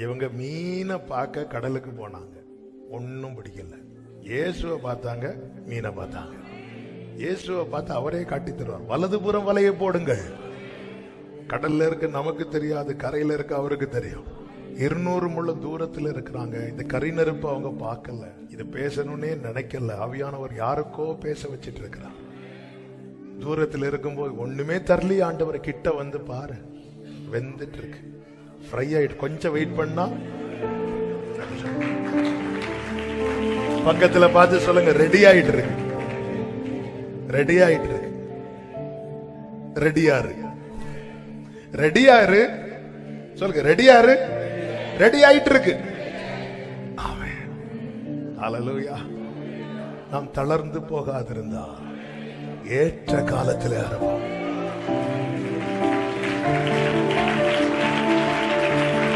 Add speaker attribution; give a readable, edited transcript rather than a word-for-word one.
Speaker 1: இவங்க மீனை பார்க்க கடலுக்கு போனாங்க, ஒன்னும் பிடிக்கல. இயேசுவை பார்த்தாங்க, மீனை பார்த்தாங்க. இயேசுவை பார்த்து அவரே காட்டி தருவார். வலதுபுறம் வலையை போடுங்கள். கடல்ல இருக்க நமக்கு தெரியாது, கரையில இருக்க அவருக்கு தெரியும். 200 முழ தூரத்தில் இருக்கிறாங்க. இந்த கரிநெருப்பு அவங்க பார்க்கல, இது பேசணும்னே நினைக்கல. ஆவியானவர் யாருக்கோ பேச வச்சிட்டு இருக்கிறார். தூரத்தில் இருக்கும்போது ஒண்ணுமே தரலி, ஆண்டவரை கிட்ட வந்து பாரு, வெந்துட்டு இருக்கு, ஃப்ரை ஆயிட்டு. கொஞ்சம் வெயிட் பண்ணா பக்கத்துல பார்த்து சொல்லுங்க, ரெடி ஆயிட்டு இருக்கு, ரெடி ஆயிட்டு இருக்கு. ரெடியாரு, ரெடியாரு சொல்லுங்க, ரெடியாரு, ரெடி ஆயிட்டு இருக்கு. ஆமென், ஹல்லேலூயா. நாம் தளர்ந்து போகாதிருந்தா ஏற்ற காலத்தில் ஆரம்பம்.